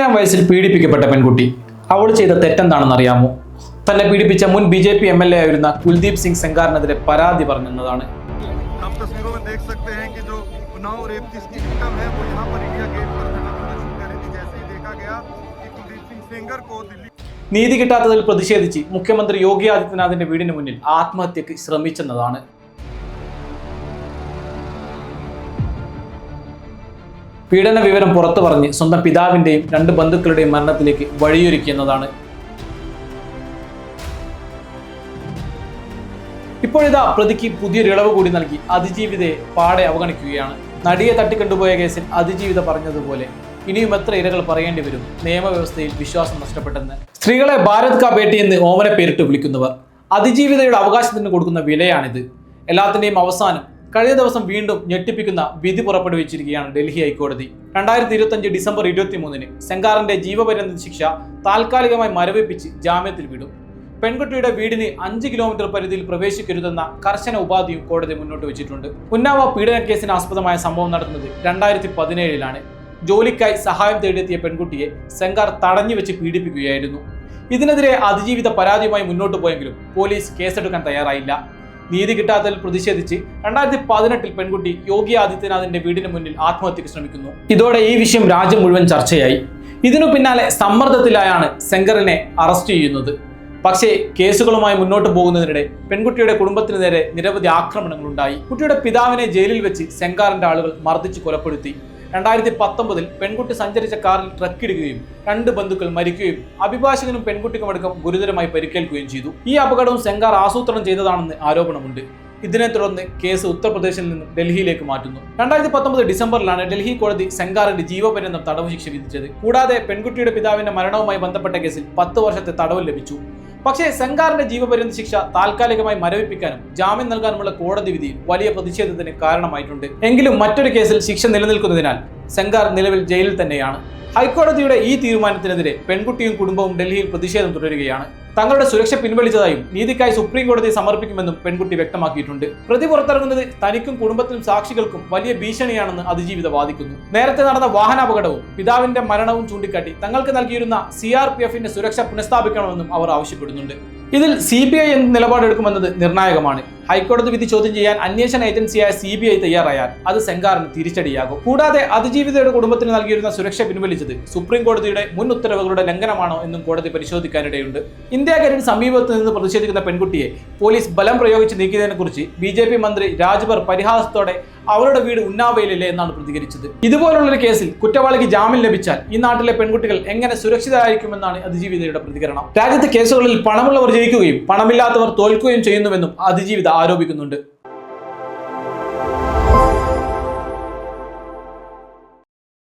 17-ാം വയസ്സിൽ പീഡിപ്പിക്കപ്പെട്ട പെൺകുട്ടി. അവൾ ചെയ്ത തെറ്റെന്താണെന്ന് അറിയാമോ? തന്നെ പീഡിപ്പിച്ച മുൻ BJP MLA ആയിരുന്ന കുൽദീപ് സിംഗ് സെങ്കാറിനെതിരെ പരാതി പറഞ്ഞെന്നതാണ്. നീതി കിട്ടാത്തതിൽ പ്രതിഷേധിച്ച് മുഖ്യമന്ത്രി യോഗി ആദിത്യനാഥിന്റെ വീടിന് മുന്നിൽ ആത്മഹത്യക്ക് ശ്രമിച്ചെന്നതാണ്. പീഡന വിവരം പുറത്തു പറഞ്ഞ് സ്വന്തം പിതാവിന്റെയും 2 ബന്ധുക്കളുടെയും മരണത്തിലേക്ക് വഴിയൊരുക്കിയെന്നതാണ്. ഇപ്പോഴിതാ പ്രതിക്ക് പുതിയൊരു ഇളവ് കൂടി നൽകി അതിജീവിതയെ പാടെ അവഗണിക്കുകയാണ്. നടിയെ തട്ടിക്കൊണ്ടുപോയ കേസിൽ അതിജീവിത പറഞ്ഞതുപോലെ ഇനിയും എത്ര ഇരകൾ പറയേണ്ടി വരും നിയമവ്യവസ്ഥയിൽ വിശ്വാസം നഷ്ടപ്പെട്ടെന്ന്. സ്ത്രീകളെ ഭാരത് കാ ബേട്ടി എന്ന് ഓമന പേരിട്ട് വിളിക്കുന്നവർ അതിജീവിതയുടെ അവകാശത്തിന് കൊടുക്കുന്ന വിലയാണിത്. എല്ലാത്തിന്റെയും അവസാനം കഴിഞ്ഞ ദിവസം വീണ്ടും ഞെട്ടിപ്പിക്കുന്ന വിധി പുറപ്പെടുവിച്ചിരിക്കുകയാണ് ഡൽഹി ഹൈക്കോടതി. 2025 ഡിസംബർ 23-ന് സെങ്കാറിന്റെ ജീവപര്യന്ത ശിക്ഷ താൽക്കാലികമായി മരവിപ്പിച്ച് ജാമ്യത്തിൽ വിടും. പെൺകുട്ടിയുടെ വീടിന് 5 കിലോമീറ്റർ പരിധിയിൽ പ്രവേശിക്കരുതെന്ന കർശന ഉപാധിയും കോടതി മുന്നോട്ട് വെച്ചിട്ടുണ്ട്. ഉന്നാവ പീഡന കേസിന് ആസ്പദമായ സംഭവം നടക്കുന്നത് 2017-ലാണ്. ജോലിക്കായി സഹായം തേടിയെത്തിയ പെൺകുട്ടിയെ സെങ്കാർ തടഞ്ഞു വെച്ച് പീഡിപ്പിക്കുകയായിരുന്നു. ഇതിനെതിരെ അതിജീവിത പരാതിയുമായി മുന്നോട്ട് പോയെങ്കിലും പോലീസ് കേസെടുക്കാൻ തയ്യാറായില്ല. നീതി കിട്ടാത്തതിൽ പ്രതിഷേധിച്ച് 2018-ൽ പെൺകുട്ടി യോഗി ആദിത്യനാഥിന്റെ വീടിന് മുന്നിൽ ആത്മഹത്യക്ക് ശ്രമിക്കുന്നു. ഇതോടെ ഈ വിഷയം രാജ്യം മുഴുവൻ ചർച്ചയായി. ഇതിനു പിന്നാലെ സമ്മർദ്ദത്തിലായാണ് സെങ്കാറിനെ അറസ്റ്റ് ചെയ്യുന്നത്. പക്ഷേ കേസുകളുമായി മുന്നോട്ട് പോകുന്നതിനിടെ പെൺകുട്ടിയുടെ കുടുംബത്തിന് നേരെ നിരവധി ആക്രമണങ്ങൾ ഉണ്ടായി. കുട്ടിയുടെ പിതാവിനെ ജയിലിൽ വെച്ച് സെങ്കാറിന്റെ ആളുകൾ മർദ്ദിച്ച് കൊലപ്പെടുത്തി. 2019-ൽ പെൺകുട്ടി സഞ്ചരിച്ച കാറിൽ ട്രക്കിടുകയും 2 ബന്ധുക്കൾ മരിക്കുകയും അഭിഭാഷകനും പെൺകുട്ടിക്കുമടക്കം ഗുരുതരമായി പരിക്കേൽക്കുകയും ചെയ്തു. ഈ അപകടവും സെങ്കാർ ആസൂത്രണം ചെയ്തതാണെന്ന് ആരോപണമുണ്ട്. ഇതിനെ തുടർന്ന് കേസ് ഉത്തർപ്രദേശിൽ നിന്നും ഡൽഹിയിലേക്ക് മാറ്റുന്നു. 2019 ഡിസംബറിലാണ് ഡൽഹി കോടതി സെങ്കാറിന്റെ ജീവപര്യന്തം തടവ് ശിക്ഷ വിധിച്ചത്. കൂടാതെ പെൺകുട്ടിയുടെ പിതാവിന്റെ മരണവുമായി ബന്ധപ്പെട്ട കേസിൽ 10 വർഷത്തെ തടവ് ലഭിച്ചു. പക്ഷേ സെങ്കാറിന്റെ ജീവപര്യന്ത ശിക്ഷ താൽക്കാലികമായി മരവിപ്പിക്കാനും ജാമ്യം നൽകാനുമുള്ള കോടതി വിധി വലിയ പ്രതിഷേധത്തിന് കാരണമായിട്ടുണ്ട്. എങ്കിലും മറ്റൊരു കേസിൽ ശിക്ഷ നിലനിൽക്കുന്നതിനാൽ സെങ്കാർ നിലവിൽ ജയിലിൽ തന്നെയാണ്. ഹൈക്കോടതിയുടെ ഈ തീരുമാനത്തിനെതിരെ പെൺകുട്ടിയും കുടുംബവും ഡൽഹിയിൽ പ്രതിഷേധം തുടരുകയാണ്. തങ്ങളുടെ സുരക്ഷ പിൻവലിച്ചതായും നീതിക്കായി സുപ്രീം കോടതിയെ സമർപ്പിക്കുമെന്നും പെൺകുട്ടി വ്യക്തമാക്കിയിട്ടുണ്ട്. പ്രതി പുറത്തിറങ്ങുന്നത് തനിക്കും കുടുംബത്തിനും സാക്ഷികൾക്കും വലിയ ഭീഷണിയാണെന്ന് അതിജീവിത വാദിക്കുന്നു. നേരത്തെ നടന്ന വാഹനാപകടവും പിതാവിന്റെ മരണവും ചൂണ്ടിക്കാട്ടി തങ്ങൾക്ക് നൽകിയിരുന്ന CRPFന്റെ സുരക്ഷ പുനഃസ്ഥാപിക്കണമെന്നും അവർ ആവശ്യപ്പെടുന്നുണ്ട്. ഇതിൽ CBI എന്ത് നിലപാടെടുക്കുമെന്നത് നിർണായകമാണ്. ഹൈക്കോടതി വിധി ചോദ്യം ചെയ്യാൻ അന്വേഷണ ഏജൻസിയായ CBI തയ്യാറായാൽ അത് സെങ്കാറിന് തിരിച്ചടിയാകും. കൂടാതെ അതിജീവിതയുടെ കുടുംബത്തിന് നൽകിയിരുന്ന സുരക്ഷ പിൻവലിച്ചത് സുപ്രീം കോടതിയുടെ മുൻ ഉത്തരവുകളുടെ ലംഘനമാണോ എന്നും കോടതി പരിശോധിക്കാനിടയുണ്ട്. ഇന്ത്യാഗേറ്റിന് സമീപത്ത് നിന്ന് പ്രതിഷേധിക്കുന്ന പെൺകുട്ടിയെ പോലീസ് ബലം പ്രയോഗിച്ച് നീക്കിയതിനെ കുറിച്ച് BJP മന്ത്രി രാജ്ഭർ പരിഹാസത്തോടെ അവരുടെ വീട് ഉന്നാവയിലല്ലേ എന്നാണ് പ്രതികരിച്ചത്. ഇതുപോലുള്ളൊരു കേസിൽ കുറ്റവാളിക്ക് ജാമ്യം ലഭിച്ചാൽ ഈ നാട്ടിലെ പെൺകുട്ടികൾ എങ്ങനെ സുരക്ഷിതരായിരിക്കുമെന്നാണ് അതിജീവിതയുടെ പ്രതികരണം. രാജ്യത്തെ കേസുകളിൽ പണമുള്ളവർ ജയിക്കുകയും പണമില്ലാത്തവർ തോൽക്കുകയും ചെയ്യുന്നുവെന്നും അതിജീവിത ആരോപിക്കുന്നുണ്ട്.